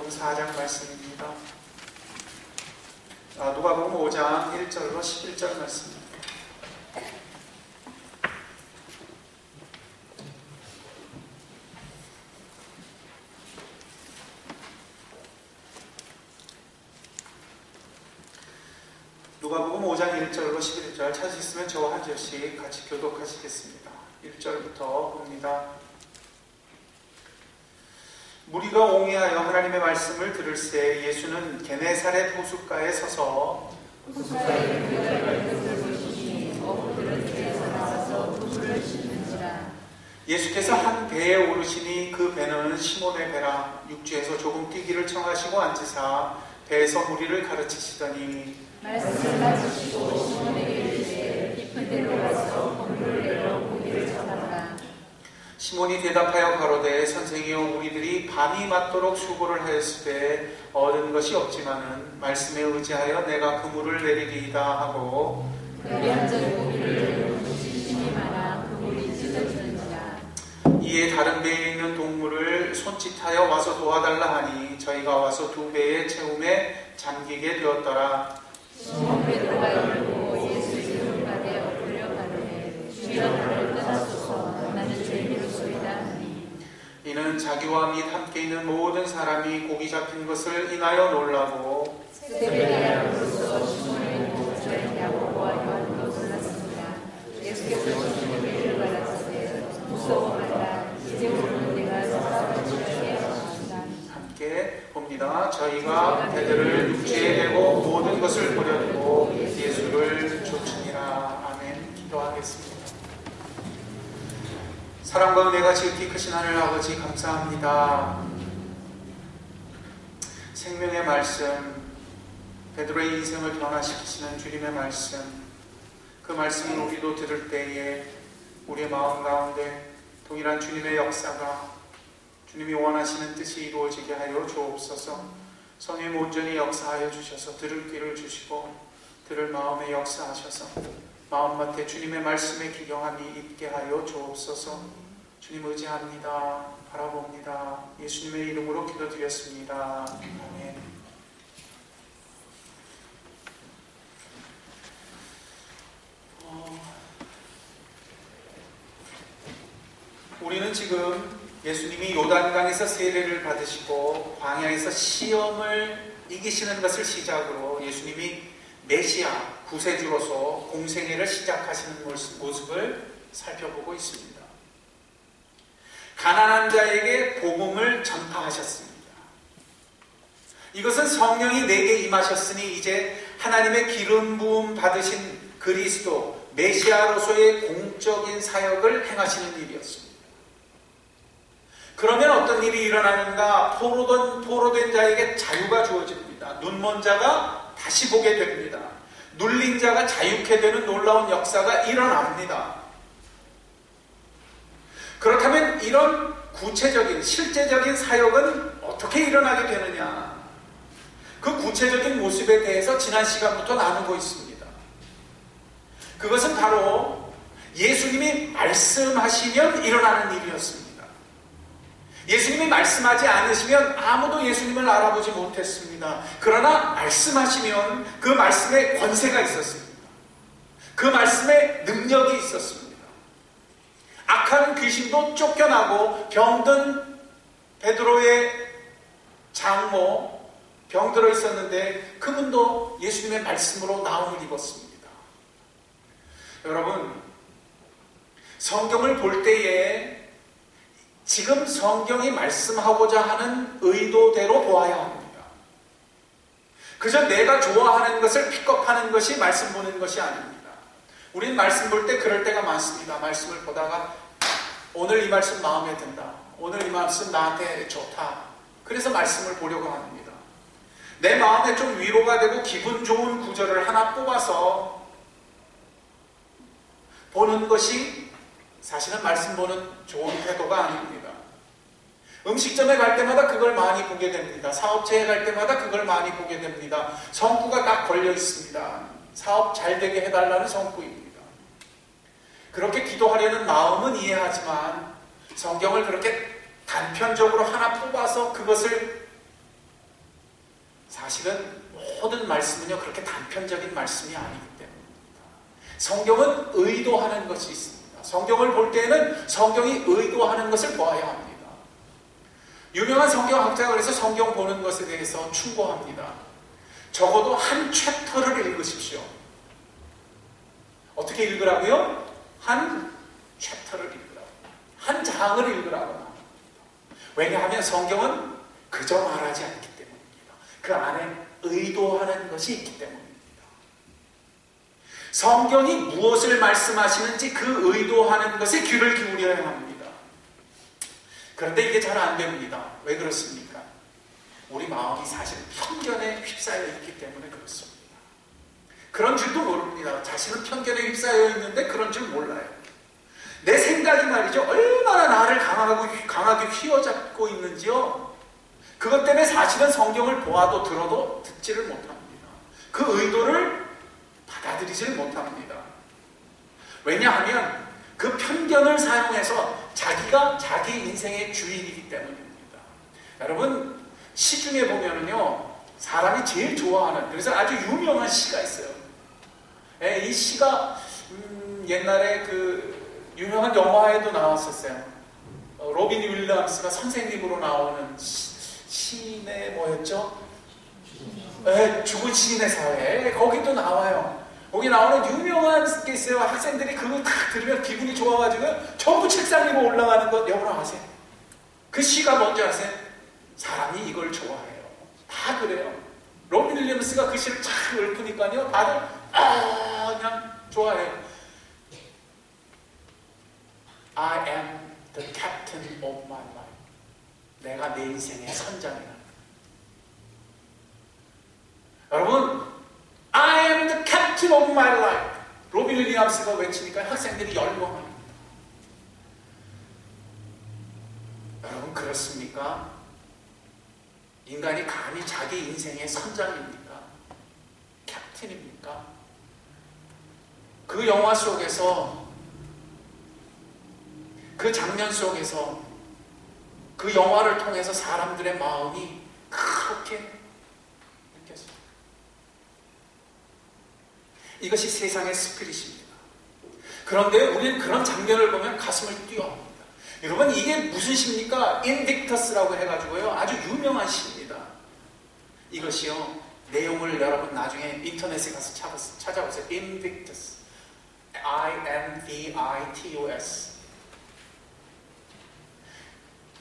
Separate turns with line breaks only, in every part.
누가복음 4장 말씀입니다. 누가복음 5장 1절로 11절 말씀입니다. 누가복음 5장 1절로 11절 찾으셨으면 저와 한 절씩 같이 교독하시겠습니다. 1절부터 봅니다. 무리가 옹이하여 하나님의 말씀을 들을새 예수는 게네사렛 호숫가에 서서 예수께서 한 배에 오르시니 그 배는 시몬의 배라. 육지에서 조금 뛰기를 청하시고 앉으사 배에서 무리를 가르치시더니
말씀을 가르치시고 시몬에게 이르시되 깊은 데로 가서 그물을 내려 고기를 잡아라.
시몬이 대답하여 가로되 선생이여 우리들이 밤이 맞도록 수고를 하였을 때 얻은 것이 없지만은 말씀에 의지하여 내가 그물을 내리리이다 하고
별이 한 점 고기를 내려 힘이 많아 그물이 찢어지는지라.
이에 다른 배에 있는 동물을 손짓하여 와서 도와달라 하니 저희가 와서 두 배의 채움에 잠기게 되었더라.
시몬 베드로가 열고 예수 이름을 받아 엎드려 가로되 주여 나를 떠나소서 나는 죄인이로소이다 하니
이는 자기와 및 함께 있는 모든 사람이 고기 잡힌 것을 인하여 놀라고
세베대야로서 시몬을 보고 저희 야고보와 요한도 놀랐습니다. 예수께서 시몬에게 이르 가라사대 무서워 말라 이제 오늘 내가 사람을 지나게 하시다.
함께 봅니다. 저희가 배들을 육지에 대고 모든 것을 버려두고 예수를 쫓으니라. 아멘. 기도하겠습니다. 사랑과 은혜가 지극히 크신 하늘 아버지 감사합니다. 생명의 말씀, 베드로의 인생을 변화시키시는 주님의 말씀, 그 말씀을 우리도 들을 때에 우리의 마음 가운데 동일한 주님의 역사가 주님이 원하시는 뜻이 이루어지게 하여 주옵소서. 성령 온전히 역사하여 주셔서 들을 귀를 주시고 들을 마음에 역사하셔서 마음밭에 주님의 말씀에 기경함이 있게 하여 주옵소서. 주님 의지합니다. 바라봅니다. 예수님의 이름으로 기도드렸습니다. 아멘. 우리는 지금 예수님이 요단강에서 세례를 받으시고 광야에서 시험을 이기시는 것을 시작으로 예수님이 메시아, 구세주로서 공생애를 시작하시는 모습을 살펴보고 있습니다. 가난한 자에게 복음을 전파하셨습니다. 이것은 성령이 내게 임하셨으니 이제 하나님의 기름 부음 받으신 그리스도, 메시아로서의 공적인 사역을 행하시는 일이었습니다. 그러면 어떤 일이 일어나는가? 포로된 자에게 자유가 주어집니다. 눈먼 자가 다시 보게 됩니다. 눌린 자가 자유케 되는 놀라운 역사가 일어납니다. 그렇다면 이런 구체적인 실제적인 사역은 어떻게 일어나게 되느냐? 그 구체적인 모습에 대해서 지난 시간부터 나누고 있습니다. 그것은 바로 예수님이 말씀하시면 일어나는 일이었습니다. 예수님이 말씀하지 않으시면 아무도 예수님을 알아보지 못했습니다. 그러나 말씀하시면 그 말씀에 권세가 있었습니다. 그 말씀에 능력이 있었습니다. 악한 귀신도 쫓겨나고 병든 베드로의 장모 병들어 있었는데 그분도 예수님의 말씀으로 나음을 입었습니다. 여러분, 성경을 볼 때에 지금 성경이 말씀하고자 하는 의도대로 보아야 합니다. 그저 내가 좋아하는 것을 픽업하는 것이 말씀 보는 것이 아닙니다. 우린 말씀 볼 때 그럴 때가 많습니다. 말씀을 보다가 오늘 이 말씀 마음에 든다. 오늘 이 말씀 나한테 좋다. 그래서 말씀을 보려고 합니다. 내 마음에 좀 위로가 되고 기분 좋은 구절을 하나 뽑아서 보는 것이 사실은 말씀 보는 좋은 태도가 아닙니다. 음식점에 갈 때마다 그걸 많이 보게 됩니다. 사업체에 갈 때마다 그걸 많이 보게 됩니다. 성구가 딱 걸려 있습니다. 사업 잘 되게 해달라는 성구입니다. 그렇게 기도하려는 마음은 이해하지만 성경을 그렇게 단편적으로 하나 뽑아서 그것을 있는 말씀은요, 그렇게 단편적인 말씀이 아니기 때문입니다. 성경은 의도하는 것이 있습니다. 성경을 볼 때에는 성경이 의도하는 것을 보아야 합니다. 유명한 성경학자가 그래서 성경 보는 것에 대해서 충고합니다. 적어도 한 챕터를 읽으십시오. 어떻게 읽으라고요? 한 챕터를 읽으라고. 한 장을 읽으라고. 왜냐하면 성경은 그저 말하지 않기 때문입니다. 그 안에 의도하는 것이 있기 때문입니다. 성경이 무엇을 말씀하시는지 그 의도하는 것에 귀를 기울여야 합니다. 그런데 이게 잘 안 됩니다. 왜 그렇습니까? 우리 마음이 사실 편견에 휩싸여 있기 때문에 그렇습니다. 그런 줄도 모릅니다. 자신은 편견에 휩싸여 있는데 그런 줄 몰라요. 내 생각이 말이죠, 얼마나 나를 강하게 휘어잡고 있는지요. 그것 때문에 사실은 성경을 보아도 들어도 듣지를 못합니다. 그 의도를 받아들이지를 못합니다. 왜냐하면 그 편견을 사용해서 자기가 자기 인생의 주인이기 때문입니다. 여러분, 시중에 보면은요, 사람이 제일 좋아하는, 그래서 아주 유명한 시가 있어요. 이 시가 옛날에 그 유명한 영화에도 나왔었어요. 로빈 윌리엄스가 선생님으로 나오는 시인의 뭐였죠? 죽은 시인의 사회. 거기도 나와요. 거기 나오는 유명한 게 있어요. 학생들이 그거 딱 들으면 기분이 좋아가지고 전부 책상 위로 올라가는 것 여러분 아세요? 그 시가 뭔지 아세요? 사람이 이걸 좋아해요. 다 그래요. 로빈 윌리엄스가 그 시를 쫙 읊으니까요, 다들 그냥 좋아해요. I am the captain of my life. 내가 내 인생의 선장이다. 여러분, I am the captain of my life. 로빈 윌리엄스가 외치니까 학생들이 열광합니다. 여러분, 그렇습니까? 인간이 감히 자기 인생의 선장입니까? 캡틴입니까? 그 영화 속에서, 그 장면 속에서, 그 영화를 통해서 사람들의 마음이 그렇게 느껴져요. 이것이 세상의 스피릿입니다. 그런데 우리는 그런 장면을 보면 가슴을 뛰어합니다. 여러분, 이게 무슨 시입니까? 인빅터스라고 해가지고요, 아주 유명한 시입니다. 이것이요, 내용을 여러분 나중에 인터넷에 가서 찾아보세요. 인빅터스, I-N-V-I-T-O-S.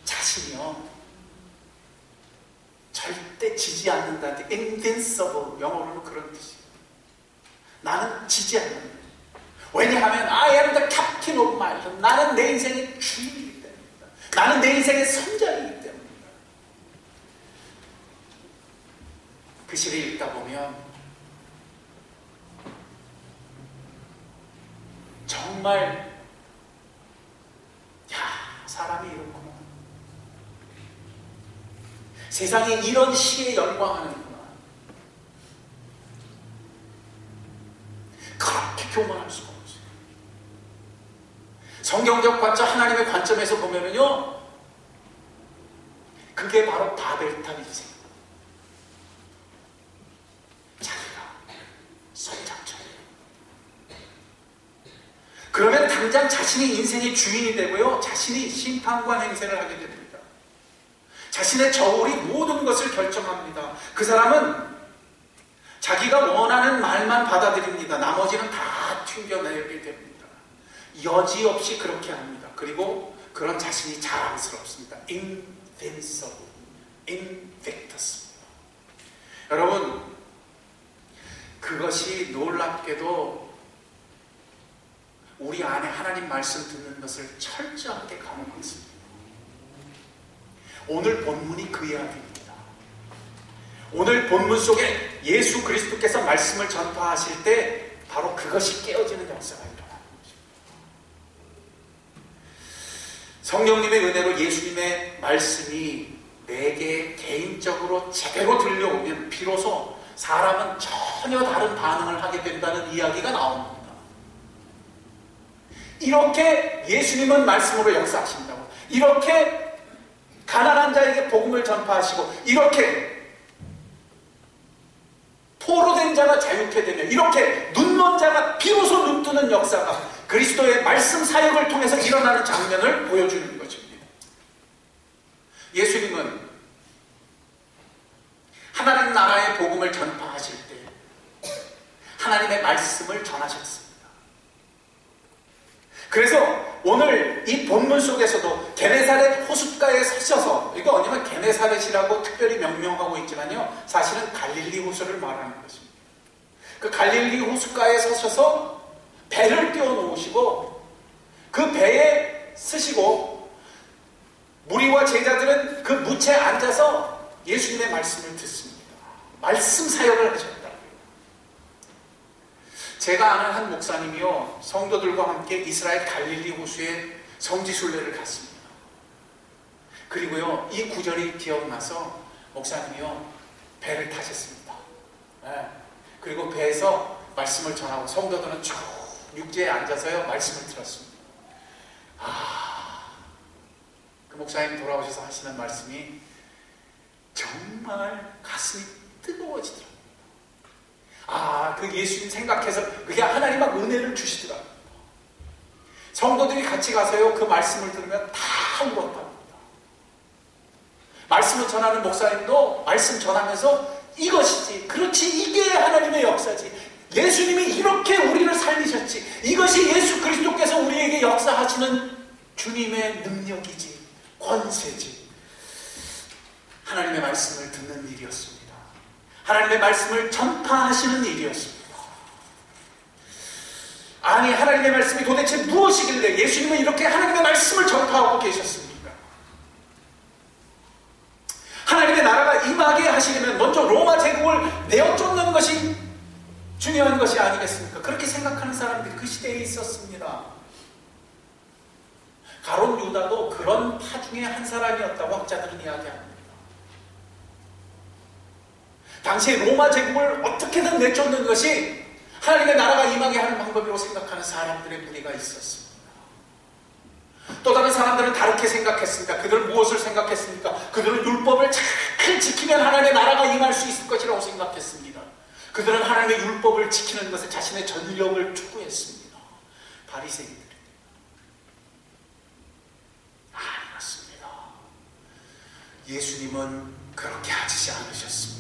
자신이요, 절대 지지 않는다는데, invincible, 영어로는 그런 뜻이에요. 나는 지지 않는다. 왜냐하면 I am the captain of my life. 나는 내 인생의 주인이기 때문입니다. 나는 내 인생의 선장이기 때문입니다. 그 시를 읽다 보면 정말, 사람이 이렇구나. 세상에 이런 시에 열광하는구나. 그렇게 교만할 수가 없어요. 성경적 관점, 하나님의 관점에서 보면은요, 그게 바로 바벨탑 인생. 자기가 선장처럼. 그러면 당장 자신이 인생의 주인이 되고요, 자신이 심판관 행세를 하게 됩니다. 자신의 저울이 모든 것을 결정합니다. 그 사람은 자기가 원하는 말만 받아들입니다. 나머지는 다 튕겨내게 됩니다. 여지없이 그렇게 합니다. 그리고 그런 자신이 자랑스럽습니다. invincible, invictus. 여러분, 그것이 놀랍게도 우리 안에 하나님 말씀 듣는 것을 철저하게 가늠하고 있습니다. 오늘 본문이 그 이야기입니다. 오늘 본문 속에 예수 그리스도께서 말씀을 전파하실 때 바로 그것이 깨어지는 역사가 일어나는 것입니다. 성령님의 은혜로 예수님의 말씀이 내게 개인적으로 제대로 들려오면 비로소 사람은 전혀 다른 반응을 하게 된다는 이야기가 나옵니다. 이렇게 예수님은 말씀으로 역사하신다고, 이렇게 가난한 자에게 복음을 전파하시고, 이렇게 포로된 자가 자유케 되며 이렇게 눈먼 자가 비로소 눈뜨는 역사가 그리스도의 말씀 사역을 통해서 일어나는 장면을 보여주는 것입니다. 예수님은 하나님 나라의 복음을 전파하실 때 하나님의 말씀을 전하셨습니다. 그래서 오늘 이 본문 속에서도 게네사렛 호숫가에 서셔서, 이거 뭐냐면 게네사렛이라고 특별히 명명하고 있지만요, 사실은 갈릴리 호수를 말하는 것입니다. 그 갈릴리 호숫가에 서셔서 배를 띄워놓으시고 그 배에 쓰시고 무리와 제자들은 그 무채에 앉아서 예수님의 말씀을 듣습니다. 말씀 사역을 하셨다. 제가 아는 한 목사님이요, 성도들과 함께 이스라엘 갈릴리 호수에 성지순례를 갔습니다. 그리고요, 이 구절이 기억나서 목사님이요, 배를 타셨습니다. 네. 그리고 배에서 말씀을 전하고 성도들은 쭉 육지에 앉아서요, 말씀을 들었습니다. 그 목사님 돌아오셔서 하시는 말씀이 정말 가슴이 뜨거워지더라고요. 그 예수님 생각해서 그게 하나님 막 은혜를 주시더라고요. 성도들이 같이 가서요, 그 말씀을 들으면 다 울었답니다. 말씀을 전하는 목사님도 말씀 전하면서 이것이지, 그렇지, 이게 하나님의 역사지, 예수님이 이렇게 우리를 살리셨지, 이것이 예수 그리스도께서 우리에게 역사하시는 주님의 능력이지, 권세지. 하나님의 말씀을 듣는 일이었습니다. 하나님의 말씀을 전파하시는 일이었습니다. 아니, 하나님의 말씀이 도대체 무엇이길래 예수님은 이렇게 하나님의 말씀을 전파하고 계셨습니까? 하나님의 나라가 임하게 하시려면 먼저 로마 제국을 내어쫓는 것이 중요한 것이 아니겠습니까? 그렇게 생각하는 사람들이 그 시대에 있었습니다. 가롯 유다도 그런 파 중에 한 사람이었다고 학자들은 이야기합니다. 당시에 로마 제국을 어떻게든 내쫓는 것이 하나님의 나라가 임하게 하는 방법이라고 생각하는 사람들의 무리가 있었습니다. 또 다른 사람들은 다르게 생각했습니다. 그들은 무엇을 생각했습니까? 그들은 율법을 잘 지키면 하나님의 나라가 임할 수 있을 것이라고 생각했습니다. 그들은 하나님의 율법을 지키는 것에 자신의 전력을 추구했습니다. 바리새인들이 아니었습니다. 예수님은 그렇게 하지 않으셨습니다.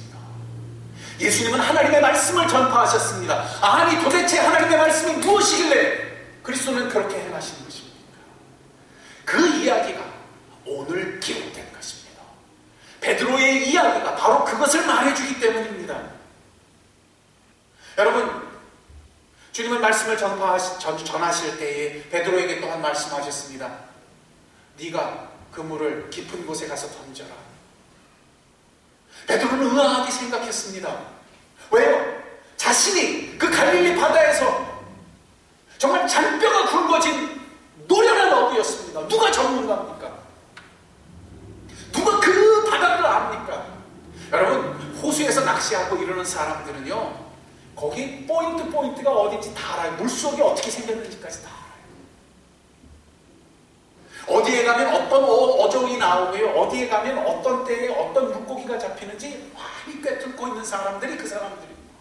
예수님은 하나님의 말씀을 전파하셨습니다. 아니, 도대체 하나님의 말씀이 무엇이길래 그리스도는 그렇게 행하신 것입니까? 그 이야기가 오늘 기록된 것입니다. 베드로의 이야기가 바로 그것을 말해주기 때문입니다. 여러분, 주님은 말씀을 전하실 때에 베드로에게 또한 말씀하셨습니다. 네가 그물을 깊은 곳에 가서 던져라. 베드로는 의아하게 생각했습니다. 왜요? 자신이 그 갈릴리 바다에서 정말 잔뼈가 굵어진 노련한 어부였습니다. 누가 전문가입니까? 누가 그 바다를 압니까? 여러분, 호수에서 낚시하고 이러는 사람들은요, 거기 포인트가 어딘지 다 알아요. 물속이 어떻게 생겼는지까지 다 알아요. 어디에 가면 어떤 어종이 나오고요, 어디에 가면 어떤 때에 어떤 물고기가 잡히는지 많이 꿰뚫고 있는 사람들이 그 사람들입니다.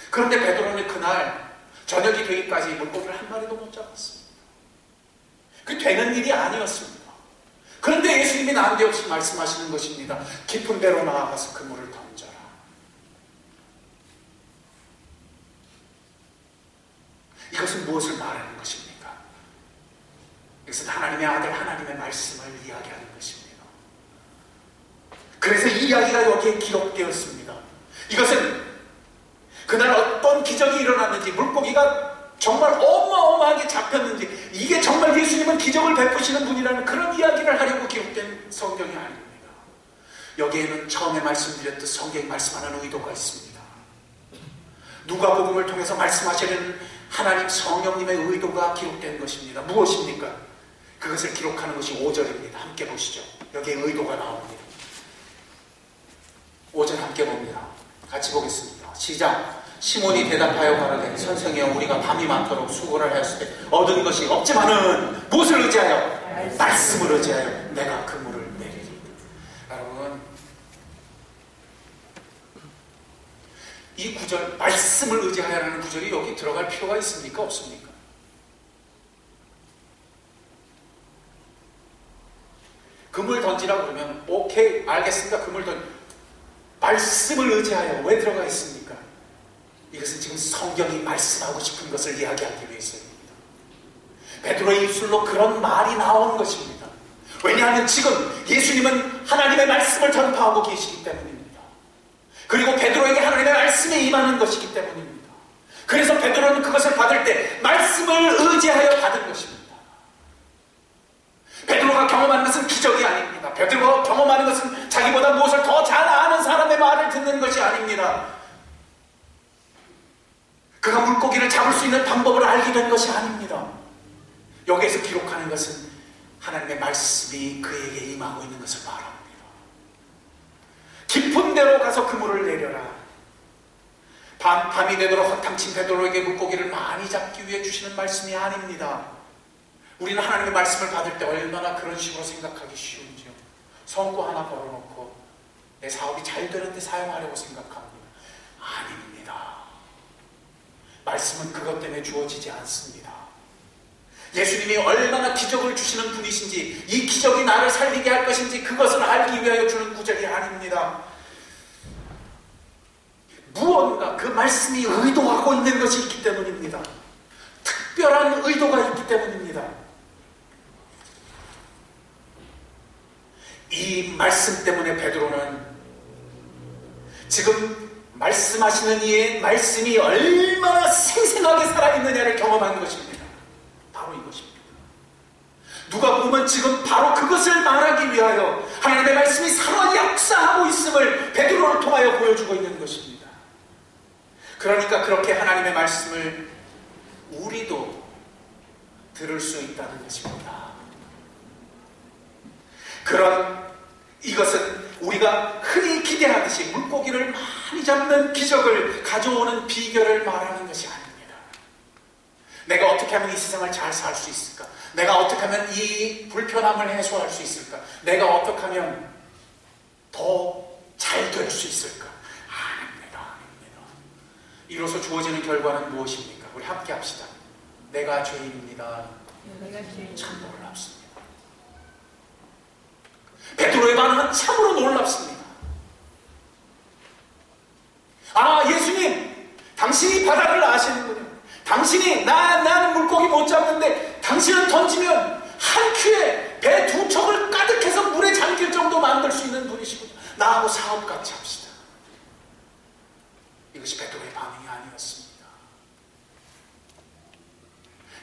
그런데 베드로는 그날 저녁이 되기까지 물고기를 한 마리도 못 잡았습니다. 그 되는 일이 아니었습니다. 그런데 예수님이 난데없이 말씀하시는 것입니다. 깊은 데로 나아가서 그물을 던져라. 이것은 무엇을 말하는 것입니까? 이것은 하나님의 아들, 하나님의 말씀을 이야기하는 것입니다. 그래서 이 이야기가 여기에 기록되었습니다. 이것은 그날 어떤 기적이 일어났는지, 물고기가 정말 어마어마하게 잡혔는지, 이게 정말 예수님은 기적을 베푸시는 분이라는 그런 이야기를 하려고 기록된 성경이 아닙니다. 여기에는 처음에 말씀드렸듯 성경이 말씀하는 의도가 있습니다. 누가복음을 통해서 말씀하시는 하나님 성령님의 의도가 기록된 것입니다. 무엇입니까? 그것을 기록하는 것이 5절입니다. 함께 보시죠. 여기에 의도가 나옵니다. 5절 함께 봅니다. 같이 보겠습니다. 시작. 시몬이 대답하여 가로되 선생이여, 우리가 밤이 많도록 수고를 하였을 때 얻은 것이 없지만은 무엇을 의지하여? 말씀을 의지하여 내가 그물을 내리리. 여러분, 이 구절, 말씀을 의지하여라는 구절이 여기 들어갈 필요가 있습니까? 없습니까? 금을 던지라 그러면 오케이, 알겠습니다. 금을 말씀을 의지하여 왜 들어가 있습니까? 이것은 지금 성경이 말씀하고 싶은 것을 이야기하기 위해서입니다. 베드로의 입술로 그런 말이 나온 것입니다. 왜냐하면 지금 예수님은 하나님의 말씀을 전파하고 계시기 때문입니다. 그리고 베드로에게 하나님의 말씀이 임하는 것이기 때문입니다. 그래서 베드로는 그것을 받을 때 말씀을 의지하여 받은 것입니다. 베드로가 경험하는 것은 기적이 아닙니다. 베드로가 경험하는 것은 자기보다 무엇을 더 잘 아는 사람의 말을 듣는 것이 아닙니다. 그가 물고기를 잡을 수 있는 방법을 알게 된 것이 아닙니다. 여기에서 기록하는 것은 하나님의 말씀이 그에게 임하고 있는 것을 말합니다. 깊은 데로 가서 그물을 내려라. 밤이 되도록 허탕친 베드로에게 물고기를 많이 잡기 위해 주시는 말씀이 아닙니다. 우리는 하나님의 말씀을 받을 때 얼마나 그런 식으로 생각하기 쉬운지요. 성구 하나 걸어놓고 내 사업이 잘 되는데 사용하려고 생각합니다. 아닙니다. 말씀은 그것 때문에 주어지지 않습니다. 예수님이 얼마나 기적을 주시는 분이신지, 이 기적이 나를 살리게 할 것인지 그것을 알기 위하여 주는 구절이 아닙니다. 무언가 그 말씀이 의도하고 있는 것이 있기 때문입니다. 특별한 의도가 있기 때문입니다. 이 말씀 때문에 베드로는 지금 말씀하시는 이의 말씀이 얼마나 생생하게 살아있느냐를 경험한 것입니다. 바로 이것입니다. 누가 보면 지금 바로 그것을 말하기 위하여 하나님의 말씀이 살아 역사하고 있음을 베드로를 통하여 보여주고 있는 것입니다. 그러니까 그렇게 하나님의 말씀을 우리도 들을 수 있다는 것입니다. 이것은 우리가 흔히 기대하듯이 물고기를 많이 잡는 기적을 가져오는 비결을 말하는 것이 아닙니다. 내가 어떻게 하면 이 세상을 잘 살 수 있을까? 내가 어떻게 하면 이 불편함을 해소할 수 있을까? 내가 어떻게 하면 더 잘 될 수 있을까? 아닙니다. 이로써 주어지는 결과는 무엇입니까? 우리 함께 합시다. 내가 죄인입니다. 참 놀랍습니다. 베드로의 반응은 참으로 놀랍습니다. 아, 예수님, 당신이 바다를 아시는군요. 당신이 나는 물고기 못 잡는데 당신은 던지면 한 큐에 배 두 척을 가득해서 물에 잠길 정도 만들 수 있는 분이시군요. 나하고 사업 같이 합시다. 이것이 베드로의 반응이 아니었습니다.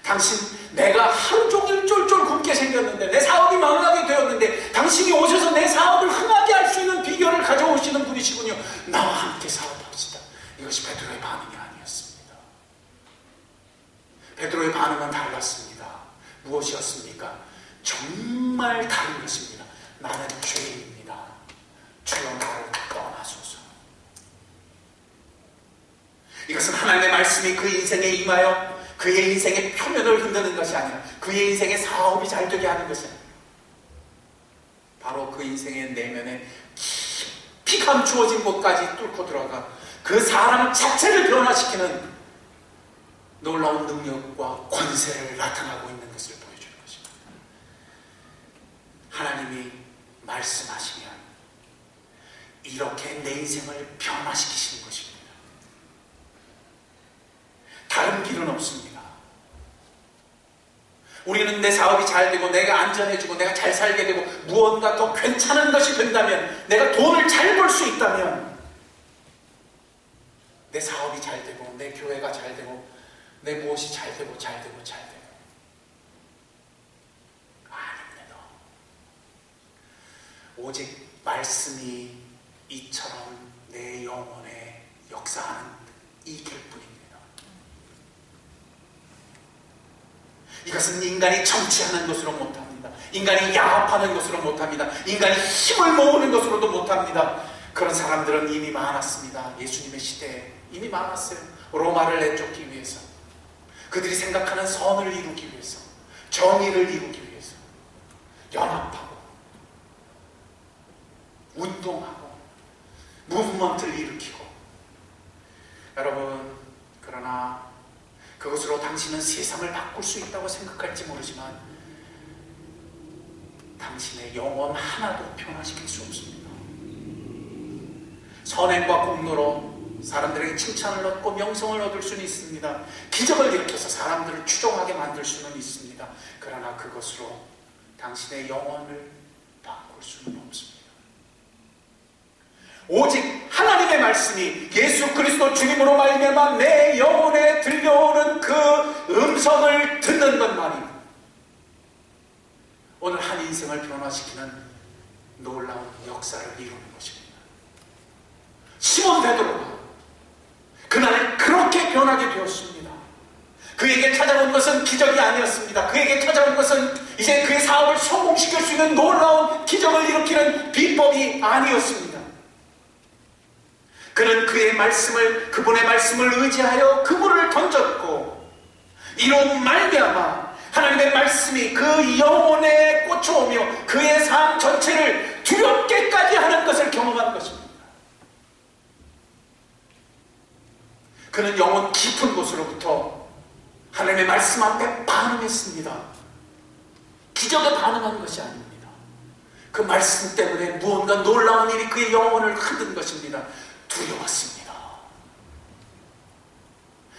당신, 내가 하루 종일 쫄쫄 굶게 생겼는데 내 사업이 망하게 되었는데 당신이 오셔서 내 사업을 흥하게 할 수 있는 비결을 가져오시는 분이시군요. 나와 함께 사업합시다. 이것이 베드로의 반응이 아니었습니다. 베드로의 반응은 달랐습니다. 무엇이었습니까? 정말 다른 것입니다. 나는 죄인입니다. 주여 나를 떠나소서. 이것은 하나님의 말씀이 그 인생에 임하여 그의 인생의 표면을 흔드는 것이 아니라 그의 인생의 사업이 잘 되게 하는 것이 아니라 바로 그 인생의 내면에 깊이 감추어진 곳까지 뚫고 들어가 그 사람 자체를 변화시키는 놀라운 능력과 권세를 나타나고 있는 것을 보여주는 것입니다. 하나님이 말씀하시면 이렇게 내 인생을 변화시키시는 것입니다. 다른 길은 없습니다. 우리는 내 사업이 잘 되고 내가 안전해지고 내가 잘 살게 되고 무언가 더 괜찮은 것이 된다면, 내가 돈을 잘 벌 수 있다면, 내 사업이 잘 되고 내 교회가 잘 되고 내 무엇이 잘 되고 아닙니다. 오직 말씀이 이처럼 내 영혼에 역사하는 이 길뿐입니다. 이것은 인간이 정치하는 것으로 못합니다. 인간이 야합하는 것으로 못합니다. 인간이 힘을 모으는 것으로도 못합니다. 그런 사람들은 이미 많았습니다. 예수님의 시대에 이미 많았어요. 로마를 내쫓기 위해서, 그들이 생각하는 선을 이루기 위해서, 정의를 이루기 위해서 연합하고 운동하고 무브먼트를 일으키고 여러분, 그러나 그것으로 당신은 세상을 바꿀 수 있다고 생각할지 모르지만 당신의 영혼 하나도 변화시킬 수 없습니다. 선행과 공로로 사람들에게 칭찬을 얻고 명성을 얻을 수는 있습니다. 기적을 일으켜서 사람들을 추종하게 만들 수는 있습니다. 그러나 그것으로 당신의 영혼을 바꿀 수는 없습니다. 오직 하나님의 말씀이 예수 그리스도 주님으로 말미암아 내 영혼에 들려오는 그 음성을 듣는 것만이 오늘 한 인생을 변화시키는 놀라운 역사를 이루는 것입니다. 시몬 베드로가 그날 그렇게 변하게 되었습니다. 그에게 찾아온 것은 기적이 아니었습니다. 그에게 찾아온 것은 이제 그의 사업을 성공시킬 수 있는 놀라운 기적을 일으키는 비법이 아니었습니다. 그는 그의 말씀을, 그분의 말씀을 의지하여 그물을 던졌고 이로 말미암아 하나님의 말씀이 그 영혼에 꽂혀오며 그의 삶 전체를 두렵게까지 하는 것을 경험한 것입니다. 그는 영혼 깊은 곳으로부터 하나님의 말씀 앞에 반응했습니다. 기적에 반응한 것이 아닙니다. 그 말씀 때문에 무언가 놀라운 일이 그의 영혼을 흔든 것입니다. 두려웠습니다.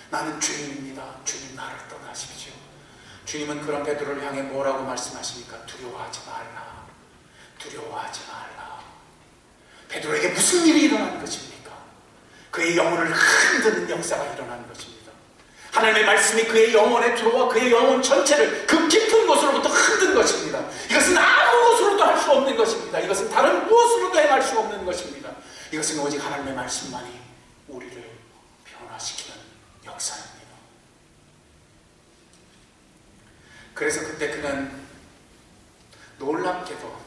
나는 주님입니다. 주님 나를 떠나십시오. 주님은 그런 베드로를 향해 뭐라고 말씀하십니까? 두려워하지 말라. 두려워하지 말라. 베드로에게 무슨 일이 일어난 것입니까? 그의 영혼을 흔드는 역사가 일어난 것입니다. 하나님의 말씀이 그의 영혼에 들어와 그의 영혼 전체를 그 깊은 곳으로부터 흔든 것입니다. 이것은 아무 것으로도 할 수 없는 것입니다. 이것은 다른 무엇으로도 행할 수 없는 것입니다. 이것은 오직 하나님의 말씀만이 우리를 변화시키는 역사입니다. 그래서 그때 그는 놀랍게도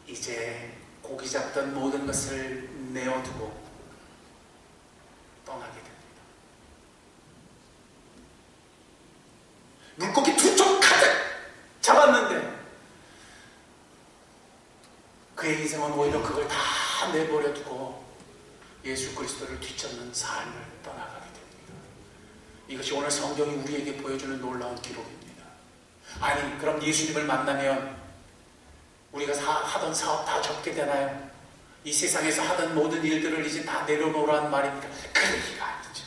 이제 고기 잡던 모든 것을 내어두고 떠나게 됩니다. 물고기 2쪽 가득 잡았는데 그의 인생은 오히려 그걸 다 내버려두고 예수 그리스도를 뒤쫓는 삶을 떠나가게 됩니다. 이것이 오늘 성경이 우리에게 보여주는 놀라운 기록입니다. 아니, 그럼 예수님을 만나면 우리가 하던 사업 다 접게 되나요? 이 세상에서 하던 모든 일들을 이제 다 내려놓으라는 말입니까? 그런 얘기가 아니죠.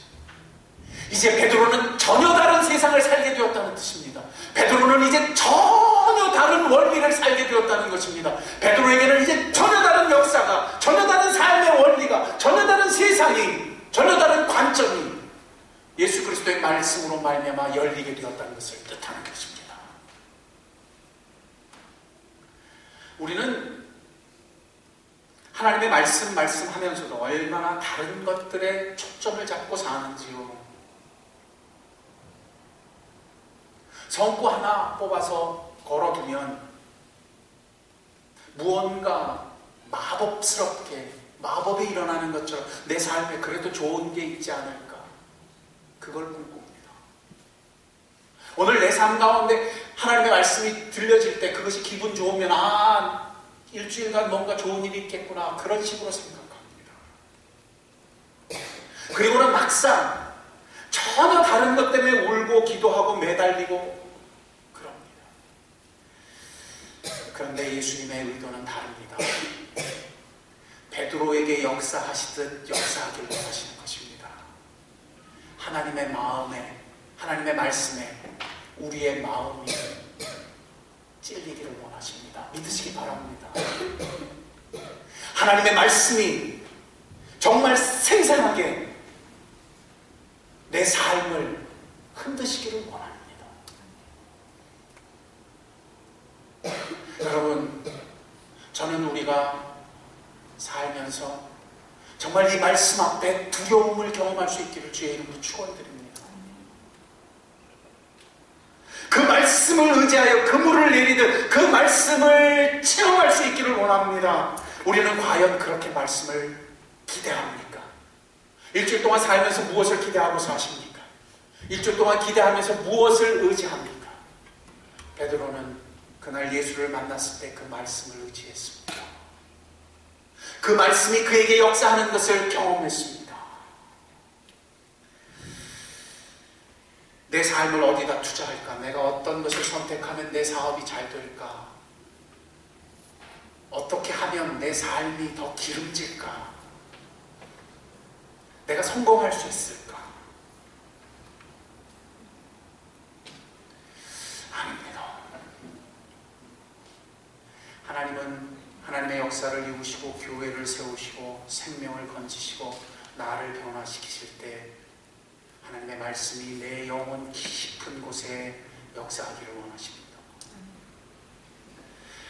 이제 베드로는 전혀 다른 세상을 살게 되었다는 뜻입니다. 베드로는 이제 전혀 다른 원리를 살게 되었다는 것입니다. 베드로에게는 이제 전혀 다른 역사가, 전혀 다른 삶의 원리가, 전혀 다른 세상이, 전혀 다른 관점이 예수 그리스도의 말씀으로 말미암아 열리게 되었다는 것을 뜻하는 것입니다. 우리는 하나님의 말씀하면서도 얼마나 다른 것들에 초점을 잡고 사는지요. 성구 하나 뽑아서 걸어두면 무언가 마법스럽게, 마법이 일어나는 것처럼 내 삶에 그래도 좋은 게 있지 않을까, 그걸 꿈꿉니다. 오늘 내 삶 가운데 하나님의 말씀이 들려질 때 그것이 기분 좋으면 일주일간 뭔가 좋은 일이 있겠구나, 그런 식으로 생각합니다. 그리고는 막상 전혀 다른 것 때문에 울고 기도하고 매달리고 그럽니다. 그런데 예수님의 의도는 다릅니다. 베드로에게 역사하시듯 역사하길 원하시는 것입니다. 하나님의 마음에, 하나님의 말씀에 우리의 마음이 찔리기를 원하십니다. 믿으시기 바랍니다. 하나님의 말씀이 정말 생생하게 내 삶을 흔드시기를 원합니다. 여러분, 저는 우리가 살면서 정말 이 말씀 앞에 두려움을 경험할 수 있기를 주의 이름으로 축원드립니다. 그 말씀을 의지하여 그물을 내리듯 그 말씀을 체험할 수 있기를 원합니다. 우리는 과연 그렇게 말씀을 기대합니까? 일주일 동안 살면서 무엇을 기대하고 사십니까? 일주일 동안 기대하면서 무엇을 의지합니까? 베드로는 그날 예수를 만났을 때 그 말씀을 의지했습니다. 그 말씀이 그에게 역사하는 것을 경험했습니다. 내 삶을 어디다 투자할까? 내가 어떤 것을 선택하면 내 사업이 잘 될까? 어떻게 하면 내 삶이 더 기름질까? 내가 성공할 수 있을까? 아닙니다. 하나님은 하나님의 역사를 이루시고 교회를 세우시고 생명을 건지시고 나를 변화시키실 때 하나님의 말씀이 내 영혼 깊은 곳에 역사하기를 원하십니다.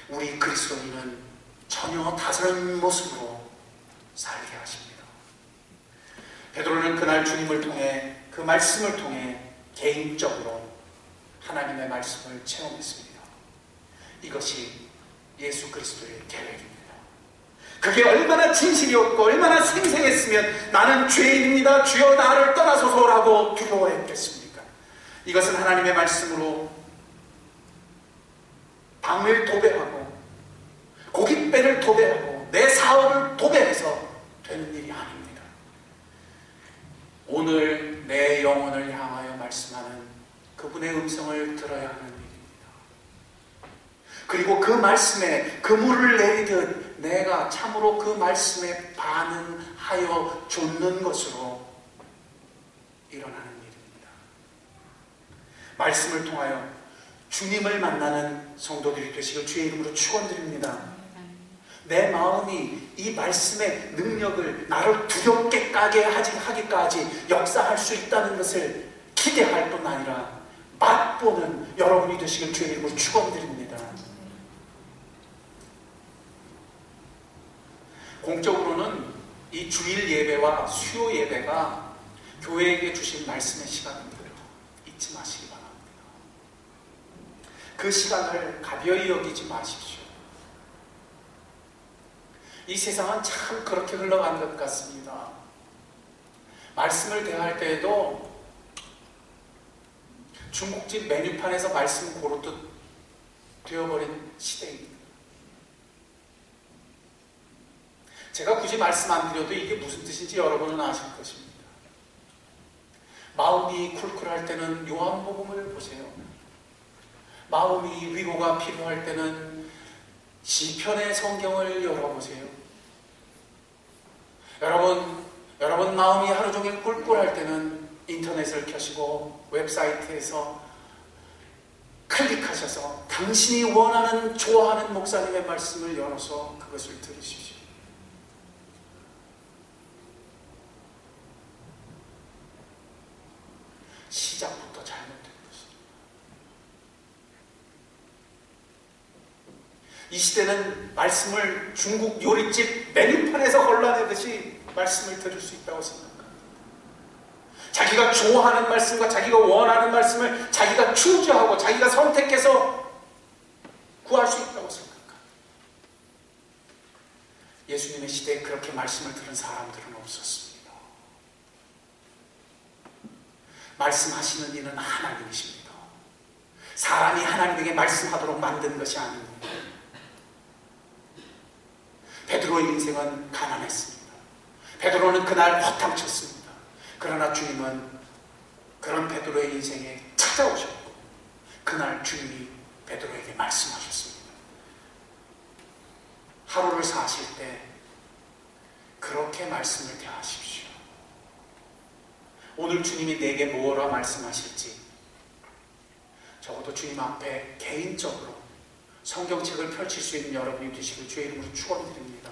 우리 그리스도인은 전혀 다른 모습으로 살게 하십니다. 베드로는 그날 주님을 통해 그 말씀을 통해 개인적으로 하나님의 말씀을 체험했습니다. 이것이 예수 그리스도의 계획입니다. 그게 얼마나 진실이었고 얼마나 생생했으면 나는 죄인입니다, 주여 나를 떠나소서라고 두려워했겠습니까? 이것은 하나님의 말씀으로 방을 도배하고 고깃배를 도배하고 내 사업을 도배해서 되는 일이 아닙니다. 오늘 내 영혼을 향하여 말씀하는 그분의 음성을 들어야 하는 일입니다. 그리고 그 말씀에 그물을 내리듯 내가 참으로 그 말씀에 반응하여 좇는 것으로 일어나는 일입니다. 말씀을 통하여 주님을 만나는 성도들이 되시길 주의 이름으로 축원드립니다. 내 마음이 이 말씀의 능력을 나를 두렵게 까게 하기까지 역사할 수 있다는 것을 기대할 뿐 아니라 맛보는 여러분이 되시길 주의 이름으로 축원드립니다. 공적으로는 이 주일 예배와 수요 예배가 교회에게 주신 말씀의 시간입니다. 잊지 마시기 바랍니다. 그 시간을 가벼이 여기지 마십시오. 이 세상은 참 그렇게 흘러간 것 같습니다. 말씀을 대할 때에도 중국집 메뉴판에서 말씀 고르듯 되어버린 시대입니다. 제가 굳이 말씀 안 드려도 이게 무슨 뜻인지 여러분은 아실 것입니다. 마음이 쿨쿨할 때는 요한복음을 보세요. 마음이 위로가 필요할 때는 시편의 성경을 열어보세요. 여러분 마음이 하루 종일 꿀꿀할 때는 인터넷을 켜시고 웹사이트에서 클릭하셔서 당신이 원하는 좋아하는 목사님의 말씀을 열어서 그것을 들으십시오. 시작부터 잘못된 것입니다. 이 시대는 말씀을 중국 요리집 메뉴판에서 걸러내듯이 말씀을 들을 수 있다고 생각합니다. 자기가 좋아하는 말씀과 자기가 원하는 말씀을 자기가 추구하고 자기가 선택해서 구할 수 있다고 생각합니다. 예수님의 시대에 그렇게 말씀을 들은 사람들은 없었습니다. 말씀하시는 이는 하나님이십니다. 사람이 하나님에게 말씀하도록 만든 것이 아닙니다. 베드로의 인생은 가난했습니다. 베드로는 그날 허탕쳤습니다. 그러나 주님은 그런 베드로의 인생에 찾아오셨고 그날 주님이 베드로에게 말씀하셨습니다. 하루를 사실 때 그렇게 말씀을 대하십시오. 오늘 주님이 내게 뭐라 말씀하실지 적어도 주님 앞에 개인적으로 성경책을 펼칠 수 있는 여러분이 되시길 주의 이름으로 축원드립니다.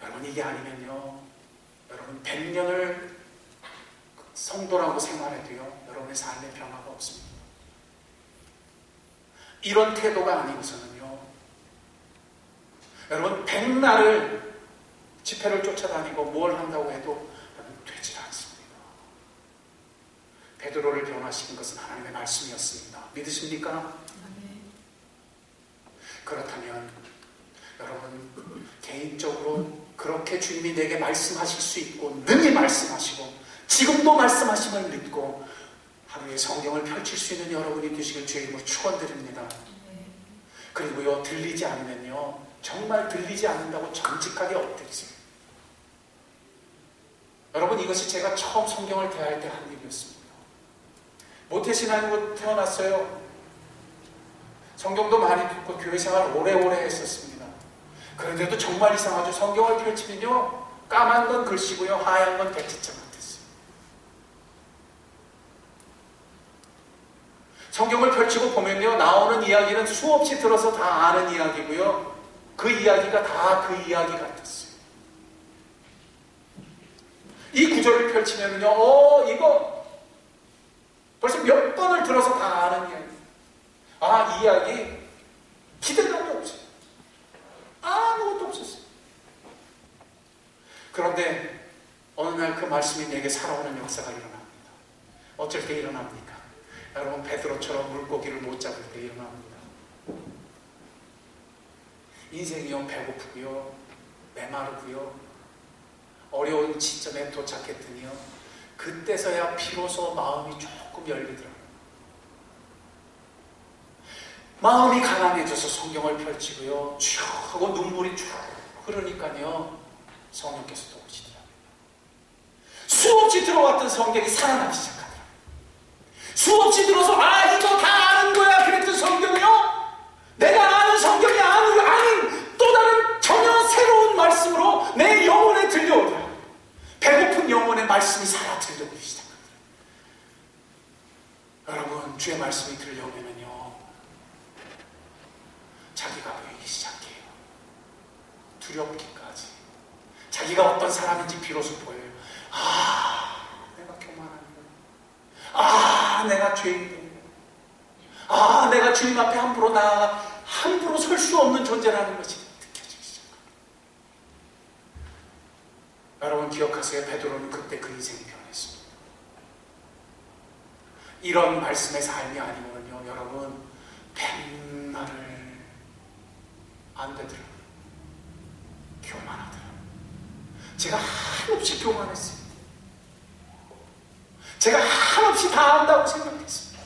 여러분 이게 아니면요, 여러분 100년을 성도라고 생활해도요 여러분의 삶에 변화가 없습니다. 이런 태도가 아니고서는요 여러분 100날을 집회를 쫓아다니고 뭘 한다고 해도 되질 않습니다. 베드로를 변화시킨 것은 하나님의 말씀이었습니다. 믿으십니까? 그렇다면 여러분 개인적으로 그렇게 주님이 내게 말씀하실 수 있고 능히 말씀하시고 지금도 말씀하심을 믿고 하루에 성경을 펼칠 수 있는 여러분이 되시길 주의 이름으로 축원드립니다. 그리고요, 들리지 않으면요, 정말 들리지 않는다고 정직하게 엎드리세요. 여러분, 이것이 제가 처음 성경을 대할 때 한 일이었습니다. 모태신앙으로 태어났어요. 성경도 많이 듣고 교회 생활 오래오래 했었습니다. 그런데도 정말 이상하죠. 성경을 펼치면요, 까만 건 글씨고요, 하얀 건 백지장 같았어요. 성경을 펼치고 보면요, 나오는 이야기는 수없이 들어서 다 아는 이야기고요, 그 이야기가 다 그 이야기 같았어요. 이 구절을 펼치면요, 이거 벌써 몇 번을 들어서 다 아는 이야기. 아, 이 이야기 기대감이 없어요. 아무것도 없었어요. 그런데 어느 날 그 말씀이 내게 살아오는 역사가 일어납니다. 어쩔 때 일어납니까? 여러분, 베드로처럼 물고기를 못 잡을 때 일어납니다. 인생이요, 배고프고요, 메마르고요, 어려운 지점에 도착했더니요, 그때서야 비로소 마음이 조금 열리더라고요. 마음이 가난해져서 성경을 펼치고요, 쭉 하고 눈물이 쭉 흐르니까요, 성령께서 또 오시더라고요. 수없이 들어왔던 성경이 살아나기 시작하더라고요. 수없이 들어서 이거 다 아는 거야 그랬던 성경이요, 내가 아는 성경이 아닌 또 다른 전혀 새로운 말씀으로 내 영혼에 들려오더라고요. 배고픈 영혼의 말씀이 살아 들려오기 시작합니다. 여러분, 주의 말씀이 들려오면요, 자기가 보이기 시작해요. 두렵기까지. 자기가 어떤 사람인지 비로소 보여요. 내가 교만한 거야. 내가 죄인이야. 내가 주님 앞에 함부로 나아가 함부로 설 수 없는 존재라는 것이 느껴지기 시작합니다. 여러분, 기억하세요. 베드로는 그때 그 인생이 변했습니다. 이런 말씀의 삶이 아니면요, 여러분, 백날을 안 되더라고요. 교만하더라고요. 제가 한없이 교만했어요. 제가 한없이 다 안다고 생각했습니다.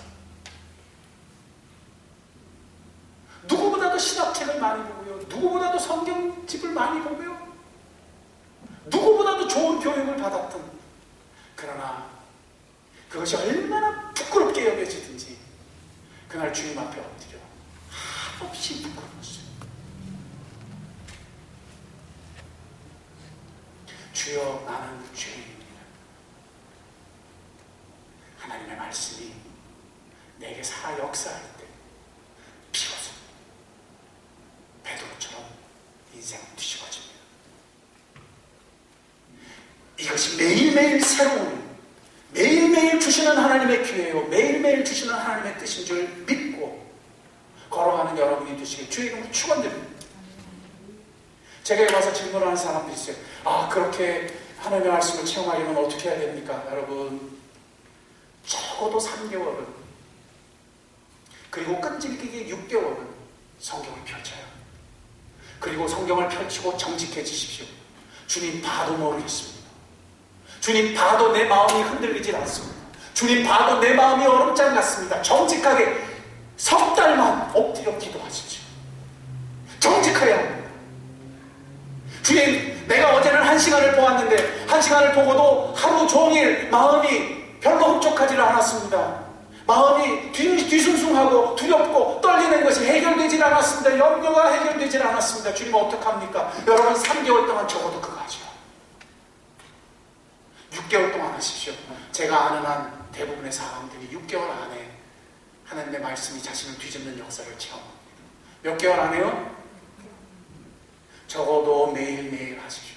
누구보다도 신학책을 많이 보고요, 누구보다도 성경집을 많이 보고요, 누구보다도 좋은 교육을 받았던, 그러나 그것이 얼마나 부끄럽게 여겨지든지 그날 주님 앞에 엎드려 한없이 부끄러웠어요. 주여, 나는 죄인입니다. 하나님의 말씀이 내게 살아 역사할 때 비로소 베드로처럼 인생은 뒤집어집니다. 이것이 매일매일 새로운, 매일매일 주시는 하나님의 기회요, 매일매일 주시는 하나님의 뜻인 줄 믿고 걸어가는 여러분이 되시길 주의 이름으로 축원드립니다. 제가 와서 질문하는 사람들이 있어요. 그렇게 하나님의 말씀을 체험하려면 어떻게 해야 됩니까? 여러분, 적어도 3개월은, 그리고 끈질기게 6개월은 성경을 펼쳐요. 그리고 성경을 펼치고 정직해지십시오. 주님 봐도 모르겠습니다. 주님 봐도 내 마음이 흔들리질 않습니다. 주님 봐도 내 마음이 얼음장 같습니다. 정직하게 석 달만 엎드려 기도하십시오. 정직해야 합니다. 주님, 내가 어제는 1시간을 보았는데 1시간을 보고도 하루 종일 마음이 별로 흡족하지 않았습니다. 마음이 뒤숭숭하고 두렵고 떨리는 것이 해결되질 않았습니다. 염려가 해결되질 않았습니다. 주님, 어떡합니까? 여러분, 3개월 동안 적어도 그거 하죠. 6개월 동안 하십시오. 제가 아는 한 대부분의 사람들이 6개월 안에 하나님의 말씀이 자신을 뒤집는 역사를 체험합니다. 몇 개월 안에요? 적어도 매일매일 하십시오.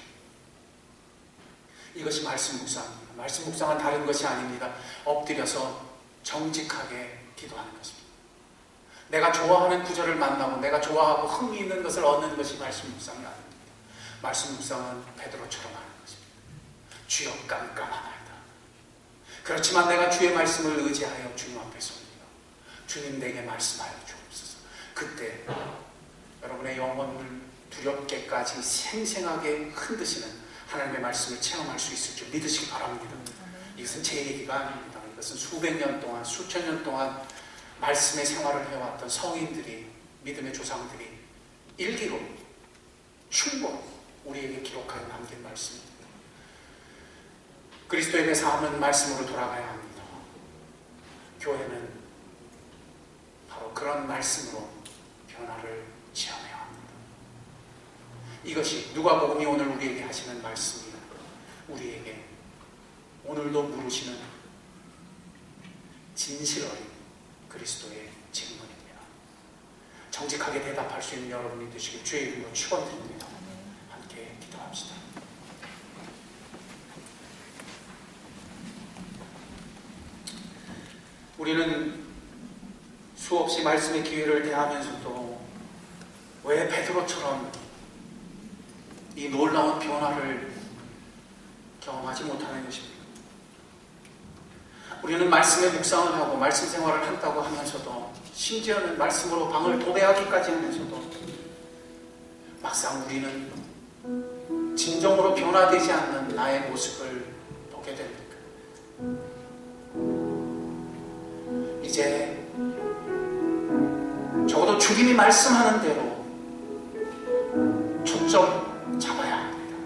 이것이 말씀 묵상입니다. 말씀 묵상은 다른 것이 아닙니다. 엎드려서 정직하게 기도하는 것입니다. 내가 좋아하는 구절을 만나고 내가 좋아하고 흥미있는 것을 얻는 것이 말씀 묵상이 아닙니다. 말씀 묵상은 베드로처럼 하는 것입니다. 주여, 깜깜하나이다. 그렇지만 내가 주의 말씀을 의지하여 주님 앞에 섭니다. 주님, 내게 말씀하여 주옵소서. 그때 여러분의 영혼을 두렵게까지 생생하게 흔드시는 하나님의 말씀을 체험할 수 있을 줄 믿으시기 바랍니다. 이것은 제 얘기가 아닙니다. 이것은 수백 년 동안, 수천 년 동안 말씀의 생활을 해왔던 성인들이 믿음의 조상들이 일기로 충고 우리에게 기록하여 남긴 말씀입니다. 그리스도인의 삶은 말씀으로 돌아가야 합니다. 교회는 바로 그런 말씀으로 변화를 체험해야 합니다. 이것이 누가복음이 오늘 우리에게 하시는 말씀이요, 우리에게 오늘도 물으시는 진실 어린 그리스도의 질문입니다. 정직하게 대답할 수 있는 여러분이 되시길 주의 이름으로 축원드립니다. 함께 기도합시다. 우리는 수없이 말씀의 기회를 대하면서도 왜 베드로처럼 이 놀라운 변화를 경험하지 못하는 것입니다. 우리는 말씀의 묵상을 하고 말씀 생활을 한다고 하면서도, 심지어는 말씀으로 방을 도배하기까지 하면서도 막상 우리는 진정으로 변화되지 않는 나의 모습을 보게 됩니다. 이제 적어도 주님이 말씀하는 대로 초점 잡아야 합니다.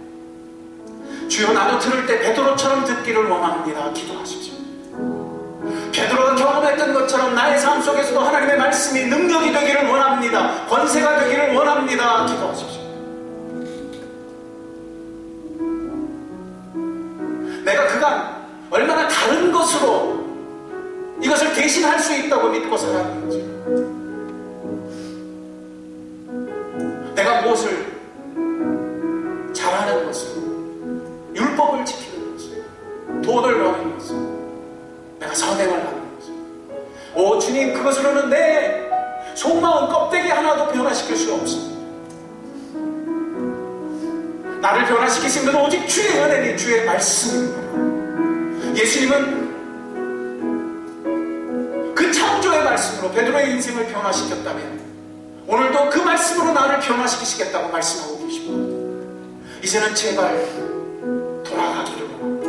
주여, 나도 들을 때 베드로처럼 듣기를 원합니다. 기도하십시오. 베드로가 경험했던 것처럼 나의 삶 속에서도 하나님의 말씀이 능력이 되기를 원합니다. 권세가 되기를 원합니다. 기도하십시오. 내가 그간 얼마나 다른 것으로 이것을 대신할 수 있다고 믿고 살았는지, 내가 무엇을 잘하는 것으로, 율법을 지키는 것으로, 돈을 버는 것으로, 내가 선행을 하는 것으로, 오 주님, 그것으로는 내 속마음 껍데기 하나도 변화시킬 수 없습니다. 나를 변화시키신 것은 오직 주의 은혜니 주의 말씀입니다. 예수님은 그 창조의 말씀으로 베드로의 인생을 변화시켰다면 오늘도 그 말씀으로 나를 변화시키시겠다고 말씀하고 계십니다. 이제는 제발 돌아가기를 원합니다.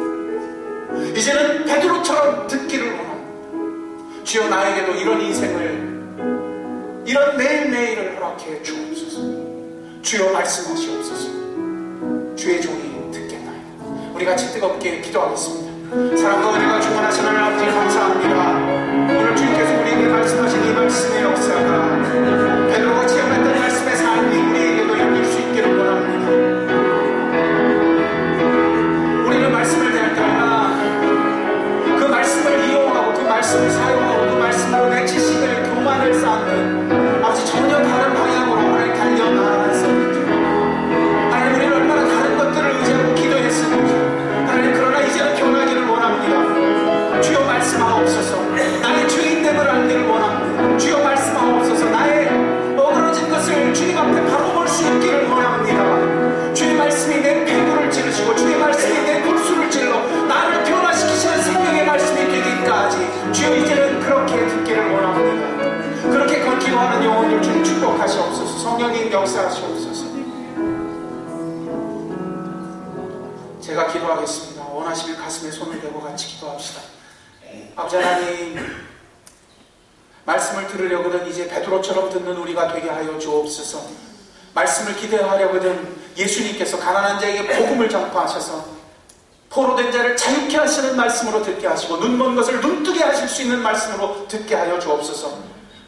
이제는 베드로처럼 듣기를 원합니다. 주여, 나에게도 이런 인생을, 이런 매일매일을 허락해 주옵소서. 주여, 말씀하시옵소서. 주의 종이 듣겠나이다. 우리 같이 뜨겁게 기도하겠습니다. 사랑과 은혜가 충만하신 하나님 아버지, 감사합니다. 오늘 주님께서 우리에게 말씀하신 이 말씀의 역사가 베드로가 체험했던 말씀의 삶이 우리에게도 열릴 수 있기를 원합니다. 우리는 말씀을 대할 때마다 그 말씀을 이용하고 그 말씀을 사용하고 그 말씀으로 내 지식을, 교만을 쌓는 아버지 전혀 다른 방향으로 하나님 달려나갔습니다. 하나님, 우리는 얼마나 다른 것들을 의지하고 기도했습니다. 하나님, 그러나 이제는 변하기를 원합니다. 주여, 말씀하옵소서. 나의 주인됨을 알기를 원합니다. 주여, 말씀하옵소서. 나의 어그러진 것을 주님 앞에 바로 볼 수 있기를 원합니다. 주의 말씀이 내 폐부를 찌르시고 주의 말씀이 내 골수를 찔러 나를 변화시키시는 생명의 말씀이 되기까지 주여, 이제는 그렇게 듣기를 원합니다. 그렇게 기도하는 영혼들 주님 축복하시옵소서. 성령님 역사하시옵소서. 제가 기도하겠습니다. 원하시면 가슴에 손을 대고 같이 기도합시다. 아버지 하나님, 말씀을 들으려거든 이제 베드로처럼 듣는 우리가 되게 하여 주옵소서. 말씀을 기대하려거든 예수님께서 가난한 자에게 복음을 전파하셔서 포로된 자를 자유케 하시는 말씀으로 듣게 하시고 눈먼 것을 눈뜨게 하실 수 있는 말씀으로 듣게 하여 주옵소서.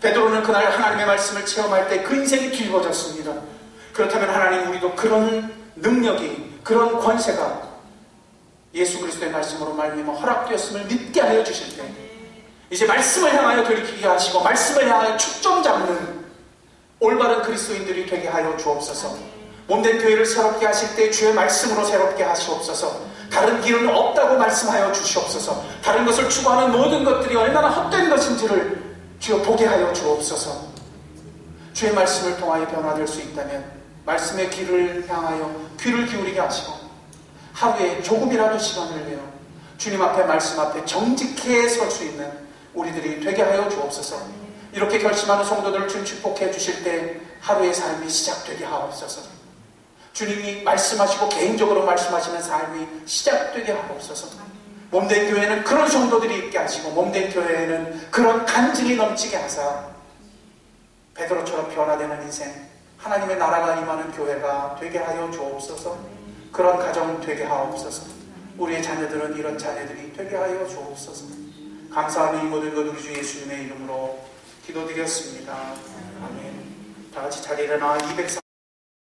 베드로는 그날 하나님의 말씀을 체험할 때 그 인생이 뒤집어졌습니다. 그렇다면 하나님, 우리도 그런 능력이, 그런 권세가 예수 그리스도의 말씀으로 말미암아 허락되었음을 믿게 하여 주실 때 이제 말씀을 향하여 돌이키게 하시고 말씀을 향하여 축점 잡는 올바른 그리스도인들이 되게 하여 주옵소서. 몸된 교회를 새롭게 하실 때 주의 말씀으로 새롭게 하시옵소서. 다른 길은 없다고 말씀하여 주시옵소서. 다른 것을 추구하는 모든 것들이 얼마나 헛된 것인지를 주여 보게 하여 주옵소서. 주의 말씀을 통하여 변화될 수 있다면 말씀의 길을 향하여 귀를 기울이게 하시고 하루에 조금이라도 시간을 내어 주님 앞에, 말씀 앞에 정직해 설 수 있는 우리들이 되게 하여 주옵소서. 이렇게 결심하는 성도들을 주님 축복해 주실 때 하루의 삶이 시작되게 하옵소서. 주님이 말씀하시고 개인적으로 말씀하시는 삶이 시작되게 하옵소서. 몸된 교회는 그런 성도들이 있게 하시고 몸된 교회에는 그런 간증이 넘치게 하사 베드로처럼 변화되는 인생, 하나님의 나라가 임하는 교회가 되게 하여 주옵소서. 그런 가정 되게 하옵소서. 우리의 자녀들은 이런 자녀들이 되게 하여 주옵소서. 감사하며 이 모든 것 우리 주 예수님의 이름으로 기도드렸습니다. 아멘. 다 같이 자리에 일어나 203